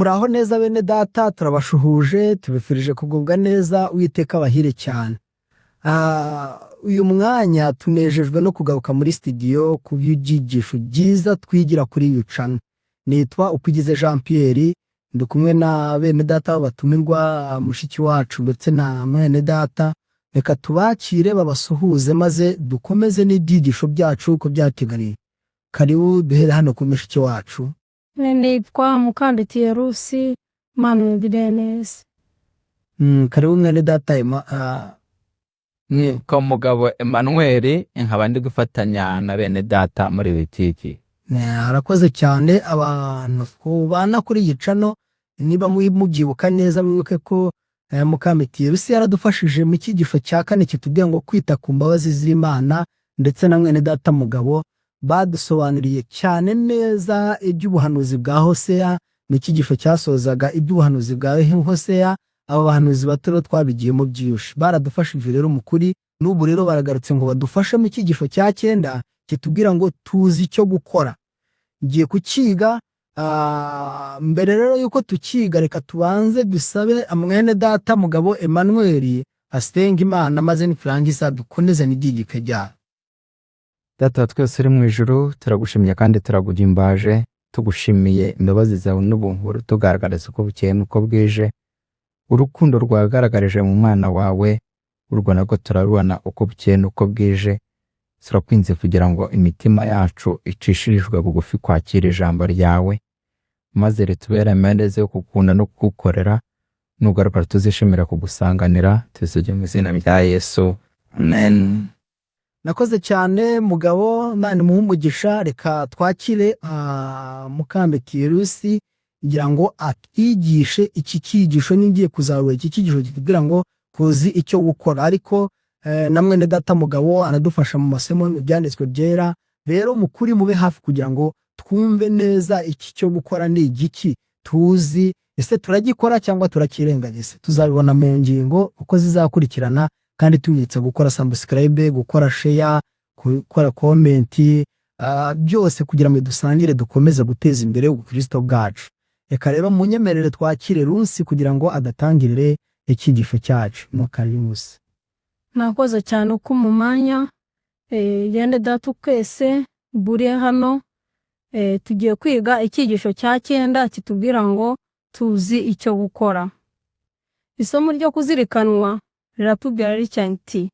Muraho neza bene data, turabashuhuje tubifurije kugubwa neza, Uwiteka abahire cyane. Uyu mwanya tunejejwe no kugaruka muri studio ku byigisho byiza twigira kuri iyi channel. Nitwa Upigize Jean Pierre, ndi kumwe na bene data batumirwa, mushiki wacu ndetse na mwene data. Reka tubakire babasuhuze maze dukomeze n'ibyigisho byacu uko byateganiye. Karibu duhere hano ku mushiki wacu. Nitwa Mukanditiye Rusi Manuel Direnes. Karibu mwene data ko mugabo Emmanuel nkaba ndi gufatanya na bene data muri witiki. Arakoze cyane abantu kubana kuri iyi channel. Niba mubyibuka neza mwibuke ko Mukanditiye Rusi yaradufashije mu cyigisho cya kane kitubwiye ngo kwita ku mbabazi z'Imana, ndetse na mwene data mugabo badusobanuriye cyane neza iby'ubuhanuzi bwa Hosea. Mu cyigisho cyasozaga iby'ubuhanuzi bwa Hosea, abo bahanuzi batero twabigiyemo byinshi, baradufashije rero mukuri. N'ubu rero baragarutse ngo badufashe mu cyigisho cya 9 kitubwira ngo tuzi icyo gukora. Ngiye kukiga. Mbere rero yuko tukiga, reka tubanze dusabe mwene data mugabo Emmanuel asenga Imana maze nifurangiza dukomeze n'igigike rya. Data twese uri mu ijuru, turagushimye kandi turagudimbaje, tugushimiye imbabazi zawe n'ubuhuru tugaragariza uko bukeye n'uko bwije. Urukundo rwagaragarije mu mwana wawe, urwo nako turarubona uko bukeye n'uko bwije. Turakwinze kugira ngo imitima yacu icishirijwe bugufi kwakira ijambo ryawe, maze ritubere ameneze yo kukunda no kugukorera, nugaruka tuzishimira kugusanganira, tuzujye mu izina rya Yesu, amen. Nakoze cyane mugabo, Imana muhumugisha. Reka twakire Mukanditiye Rusi kugira ngo atwigishe iki cyigisho. Ningiye kuzarura iki cyigisho kitubwira ngo kuzi icyo gukora, ariko na mwene data mugabo anadufasha mu masomo byanditswe byera. Rero mukuri mube hafi kugira ngo twumve neza iki cyo gukora ni igiki, tuzi ese turagikora cyangwa turakirengagiza. Tuzabibona mu ngingo uko zizakurikirana, kandi tunyitse gukora subscribe, gukora share, gukora comment, byose kugira ngo dusangire dukomeze guteza imbere ubukristo bwacu. Reka rero munyemerere twakire Rusi kugira ngo adatangirire icyigisho cyacu. Mukarimusi. Nakoze cyane uko mu mwanya yende data kwese buri hano. Tugiye kwiga icyigisho cya 9 kitubwira ngo tuzi icyo gukora. Isomo ryo kuzirikanwa riratubwira riti: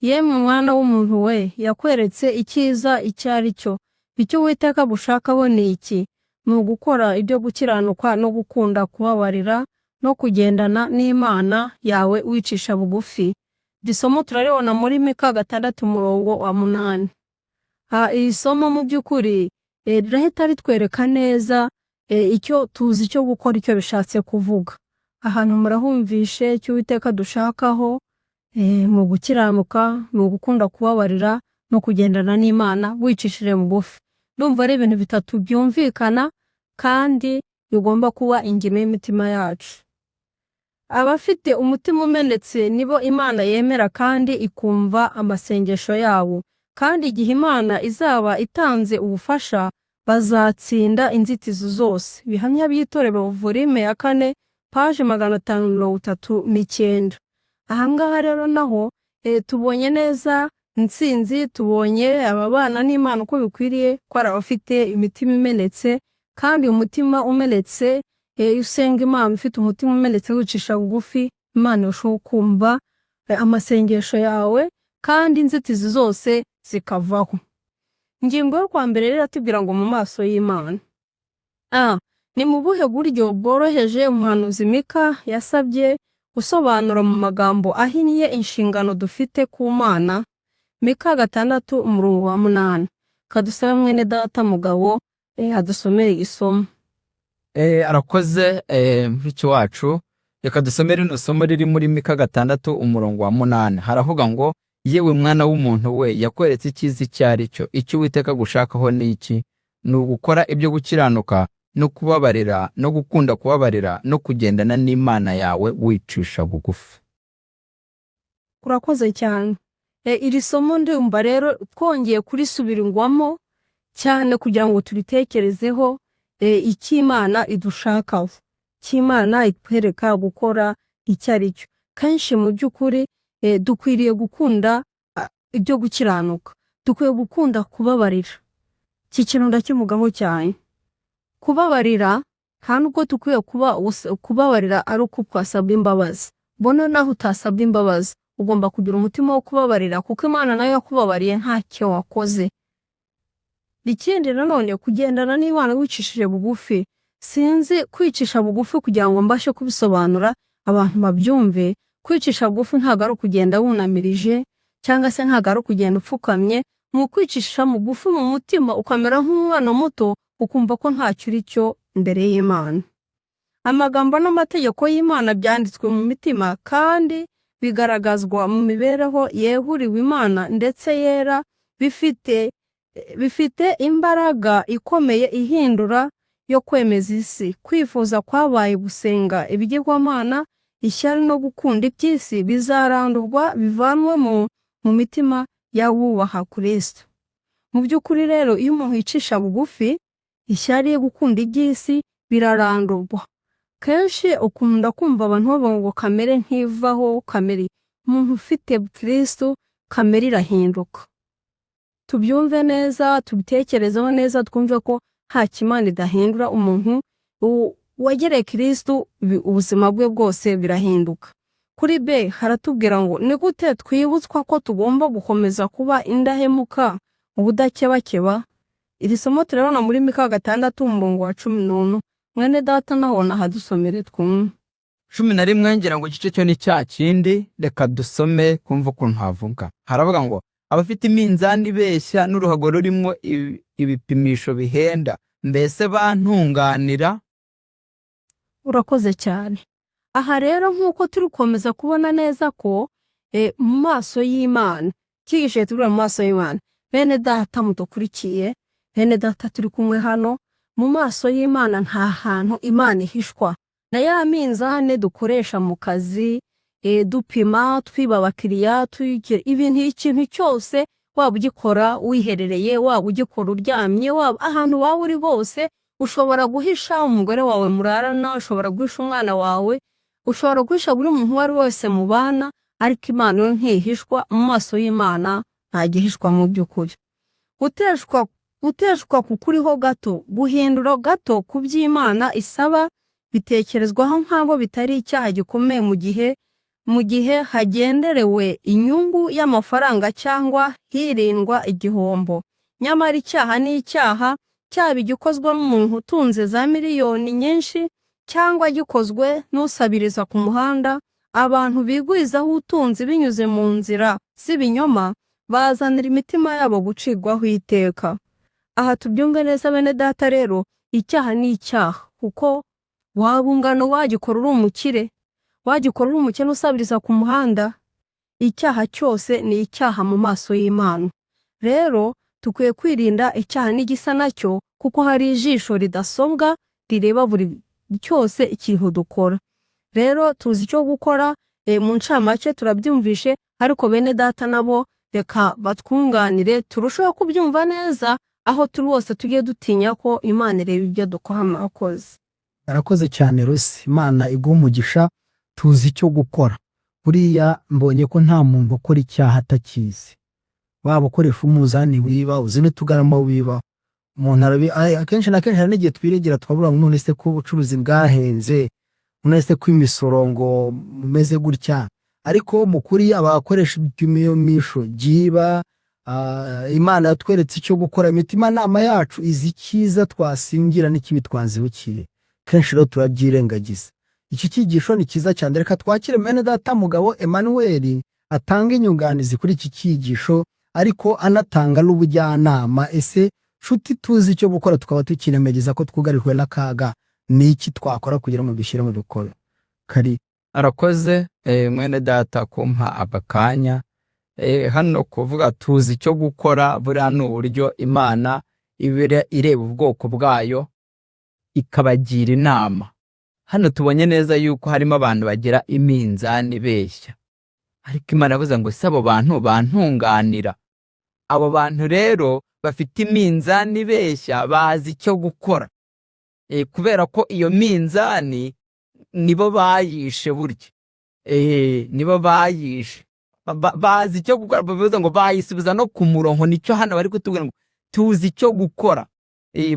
yemwe mwana w'umuntu we, yakweretse icyiza icyo ari cyo. Icyo Uwiteka bushaka bo ni iki? Ni ugukora ibyo gukiranuka no gukunda kubabarira no kugendana n'Imana yawe wicisha bugufi. Isomo turaribona muri Mika 6:8. Iri somo mu by'ukuri rirahita ritwereka neza icyo tuzi icyo gukora icyo bishatse kuvuga. Ahantu murahumvishe icyo Uwiteka dushakaho mu gukiranuka, mu gukunda kubabarira no kugendana n'Imana wicishije bugufi. Ndumva ari ibintu bitatu byumvikana kandi bigomba kuba ingime y'imitima yacu. Abafite umutima umenetse nibo Imana yemera kandi ikumva amasengesho yabo, kandi igihe Imana izaba itanze ubufasha bazatsinda inzitizi zose. Bihamya by'itorero volume ya 4 page 539. Ahangaha rero naho tubonye neza intsinzi, tubonye ababana n'Imana uko bikwiriye ko arabafite imitima imenetse, kandi umutima umenetse usenga Imana ufite umutima umenetse wicisha bugufi, Imana irushaho kumva amasengesho yawe kandi inzitizi zose zikavaho. Ingingo yo kwa mbere rero atubwira ngo mu maso y'Imana. Ni mu buhe buryo bworoheje umuhanuzi Mika yasabye gusobanura mu magambo ahinnye inshingano dufite ku Mana? Mika 6:8. Kadusaba mwene data mugabo adusomere isomo. Arakoze mushiki wacu. Reka dusomere no somo riri muri Mika 6:8. Haravuga ngo yewe mwana w'umuntu we, yakweretse icyiza icyo ari cyo. Icyo Uwiteka gushakaho ni iki? Ni ugukora ibyo gukiranuka no kubabarira no gukunda kubabarira no kugendana n'Imana yawe wicisha bugufi. Urakoze cyane. Iri somo ndumva rero twongeye kurisubiringwamo cyane kugira ngo turitekerezeho icyo Imana idushakaho. cy'Imana itwereka gukora icyo ari cyo. Kenshi mu by'ukuri dukwiriye gukunda ibyo gukiranuka, dukwiye gukunda kubabarira. Iki kintu ndakivugaho cyane. Kubabarira nta nubwo dukwiye kubabarira ari uko twasabye imbabazi. Bona naho utasabye imbabazi ugomba kugira umutima wo kubabarira, kuko Imana nayo yakubabariye ntacyo wakoze. Ikindi nanone, kugendana n'Imana wicishije bugufi. Sinzi kwicisha bugufi kugira ngo mbashe kubisobanura abantu babyumve. Kwicisha bugufi ntabwo ari ukugenda wunamirije cyangwa se ntabwo ari ukugenda upfukamye. Mu kwicisha bugufi mu mutima ukamera nk'umwana muto, ukumva ko ntacyo uri cyo imbere y'Imana. Amagambo n'amategeko y'Imana byanditswe mu mitima kandi bigaragazwa mu mibereho yehuriwe Imana ndetse yera, bifite imbaraga ikomeye ihindura yo kwemeza isi. Kwifuza kwabaye gusenga ibigirwamana, ishyari no gukunda iby'isi bizarandurwa bivanwe mu mitima y'abubaha Kristo. Mu by'ukuri rero, iyo umuntu yicisha bugufi, ishyari yo gukunda iby'isi birarandurwa. Kenshi ukunda kumva abantu bavuga ngo kamere ntivaho, kamere. Umuntu ufite Kristo kamere irahinduka. Tubyumve neza, tubitekerezeho neza, twumve ko nta kimana idahindura. Umuntu wagereye Kristo ubuzima bwe bwose birahinduka. Kuri B haratubwira ngo ni gute twibutswa ko tugomba gukomeza kuba indahemuka ubudakebakeba. Iri somo turabona muri Mika 6:11. Mwene data nahona hadusomere twumve. 11 ngira ngo igice cyo ni cya kindi, reka dusome kumva ukuntu havuga. Haravuga ngo abafite iminzani beshya n'uruhago rurimo ibipimisho bihenda, mbese bantunganira. Urakoze cyane. Aha rero nk'uko turi gukomeza kubona neza ko mu maso y'Imana, cyigishe turi mu maso y'Imana, bene data mudukurikiye, bene data turi kumwe hano, mu maso y'Imana nta hantu Imana ihishwa. Na ya minzane dukoresha mu kazi, dupima, twiba abakiriya, ikintu cyose waba ugikora wiherereye, waba ugikora uryamye, waba ahantu waba uri hose, ushobora guhisha umugore wawe murarana, ushobora guhisha umwana wawe, ushobora guhisha buri muntu uwo ari wese mu bana, ariko Imana yo ntihishwa. Mu maso y'Imana nta gihishwa mu by'ukuri. Guteshwa kukuriho gato, guhindura gato ku by'Imana isaba, bitekerezwaho nk'aho bitari icyaha gikomeye mu gihe hagenderewe inyungu y'amafaranga cyangwa hirindwa igihombo. Nyamara icyaha ni icyaha, cyaba gikozwe n'umuntu utunze za miliyoni nyinshi cyangwa gikozwe n'usabiriza ku muhanda. Abantu bigwizaho utunzi binyuze mu nzira z'ibinyoma bazanira imitima yabo gucirwaho iteka. Aha tubyumve neza bene data rero, icyaha ni icyaha, kuko waba ungana wagikora uri umukire, wagikora uri umukene usabiriza ku muhanda, icyaha cyose ni icyaha mu maso y'Imana. Rero tukwiye kwirinda icyaha n'igisa nacyo, kuko hari ijisho ridasobwa rireba buri cyose ikintu dukora. Rero tuzi icyo gukora, mu ncamake turabyumvishe, ariko bene data nabo reka batwunganire turusheho kubyumva neza, aho turi wose tugiye dutinya ko Imana ireba ibyo dukora. Mwakoze. Arakoze cyane Rusi. Imana iguha umugisha. Tuzi icyo gukora. Buriya mbonye ko nta muntu ukora icyaha atakizi. Waba ukoresha umuzani wiba, uzi n'utugarama wiba, umuntu akenshi na kenshi hari n'igihe twiregera twabura ngo none se ko ubucuruzi bwahenze, none se ko imisoro ngo mumeze gutya. Ariko mukuri abakoresha ibipimisho giba, Imana yatweretse icyo gukora. Imitima nama yacu izi cyiza twasingira n'ikibi twanzibukire. Kenshi rero turabyirengagiza. Iki cyigisho ni cyiza cyane. Reka twakire mwene data mugabo Emmanuel atanga inyunganizi kuri iki cyigisho, ariko anatanga n'ubujyanama. Ese nshuti tuzi icyo gukora tukaba tukiremegeza ko twugarijwe n'akaga, ni iki twakora kugira ngo dushyire mu bikorwa? Kari Arakoze mwene data kumpa abakanya. Hano kuvuga tuzi icyo gukora, buriya ni uburyo Imana ireba ubwoko bwayo ikabagira inama. Hano tubonye neza yuko harimo abantu bagira iminzani beshya, ariko Imana yavuze ngo si abo bantu bantunganira. Abo bantu rero bafite iminzani beshya bazi icyo gukora, kubera ko iyo minzani nibo bayishe burya. Nibo bayishe. Bazi icyo gukora, bavuze ngo bayisubiza no ku murongo. Nicyo hano bari kutubwira ngo tuzi icyo gukora.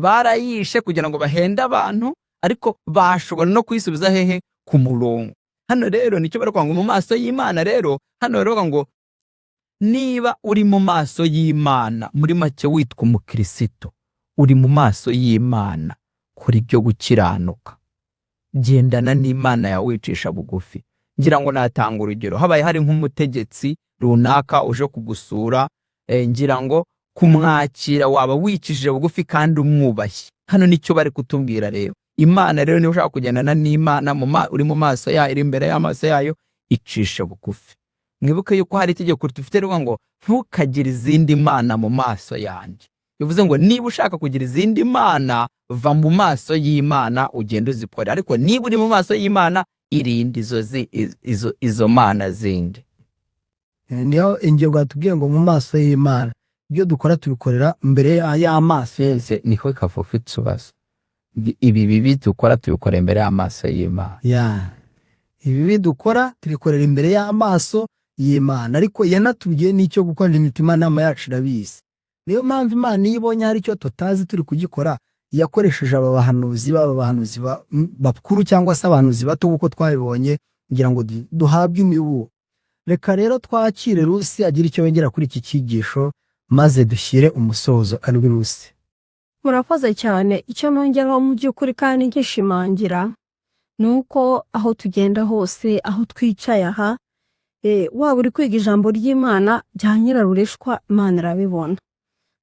Barayishe kugira ngo bahende abantu, ariko bashobora no kuyisubiza hehe? Ku murongo. Hano rero nicyo bari kuvuga ngo mu maso y'Imana. Rero hano bari ngo niba uri mu maso y'Imana, muri make witwa umukristo, uri mu maso y'Imana, kora ibyo gukiranuka, gendana n'Imana yawe wicisha bugufi. Ngira ngo natanga urugero, habaye hari nk'umutegetsi runaka uje kugusura, ngira ngo kumwakira waba wicishije bugufi kandi umwubashye. Hano nicyo bari kutumbwira rero. Imana rero niba ushaka kugendana n'Imana, uri mu maso yayo, iri imbere y'amaso yayo, icishe bugufi. Mwibuke yuko hari itegeko dufite rivuga ngo ntukagire izindi mana mu maso yanjye. Bivuze ngo niba ushaka kugira izindi mana, va mu maso y'Imana ugende uzikore, ariko niba uri mu maso y'Imana, irinde izo mana zindi. Niyo ingingo yatubwiye ngo mu maso y'Imana, ibyo dukora tubikorera mbere y'amaso. Niko kavuga itsubazo. Ibi bibi dukora tubikora imbere y'amaso y'Imana. Ibi dukora tubikorera imbere y'amaso y'Imana, ariko yanatubwiye n'icyo gukorera imitima nama yacu irabizi. Niyo mpamvu Imana ibonye hari icyo tutazi turi kugikora, yakoresheje aba bahanuzi bakuru cyangwa se abahanuzi bato kuko twabibonye, kugira ngo duhabwe imiburo. Reka rero twakire Rusi agira icyo yongera kuri iki cyigisho, maze dushyire umusozo. Ari Rusi. Murakoze cyane. Icyo nongeraho mu by'ukuri kandi nkishimangira, nuko aho tugenda hose, aho twicaye aha, waba uri kwiga ijambo ry'Imana bya nyirarureshwa, Imana irabibona.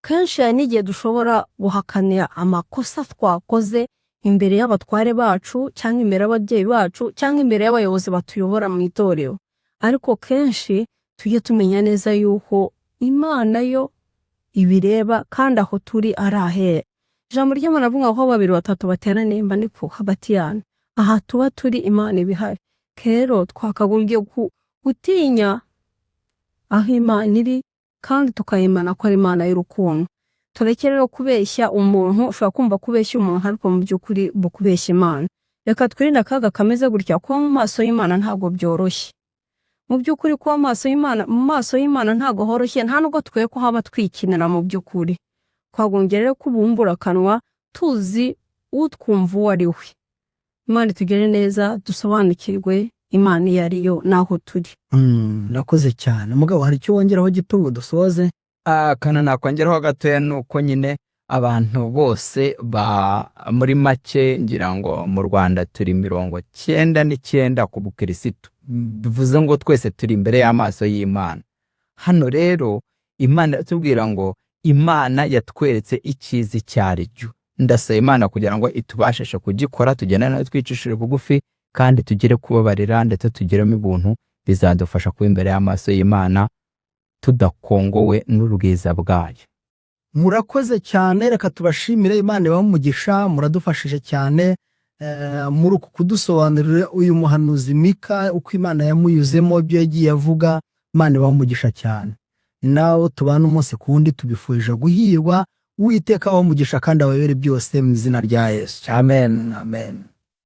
Kenshi hari n'igihe dushobora guhakanira amakosa twakoze imbere y'abatware bacu, cyangwa imbere y'ababyeyi bacu, cyangwa imbere y'abayobozi batuyobora mu itorero. Ariko kenshi tujye tumenya neza yuko Imana yo ibireba, kandi aho turi ari ahera. Ijambo ry'Imana avuga ko 2 batatu bateraniye mba ndi hagati yanyu. Aha tuba turi Imana ibihari. Kero twakagombye gutinya aho Imana iri, kandi tukayimana ko ari Imana y'urukundo. Tureke rero kubeshya umuntu. Ushobora kumva kubeshya umuntu, ariko mu by'ukuri bukubeshya Imana. Reka twirinde akaga kameze gutya, ko mu maso y'Imana ntabwo byoroshye. Mu by'ukuri ko mu maso y'Imana ntabwo horoshye, nta nubwo twe ko haba twikinira. Mu by'ukuri twagombye rero kubumbura akanwa, tuzi utwumva uwo ari we. Imana tugere neza, dusobanukirwe Imana iyo ari yo naho turi. Nakoze cyane. Mugabo hari icyo wongeraho gito ngo dusoze? Kana nakongeraho gatoya, nuko nyine abantu bose muri make, ngira ngo mu Rwanda turi 99% ku bukristo. Bivuze ngo twese turi imbere y'amaso y'Imana. Hano rero Imana iratubwira ngo Imana yatweretse icyiza cyari cyo. Ndasaba Imana kugira ngo itubashishe kugikora, tugenda nayo twicishije bugufi, kandi tugire kubabarira, ndetse tugiremo ubuntu, bizadufasha kuba imbere y'amaso y'Imana tudakongowe n'urubwiza bwayo. Murakoze cyane. Reka tubashimire. Imana ibahe umugisha. Muradufashije cyane muri uku kudusobanurira uyu muhanuzi Mika, uko Imana yamuyuzemo, ibyo yagiye avuga. Imana ibahe umugisha cyane. Nawe tubana umunsi ku wundi, tubifurije guhirwa. Uwiteka abahe umugisha kandi ababere byose mu izina rya Yesu. Amen. Amen.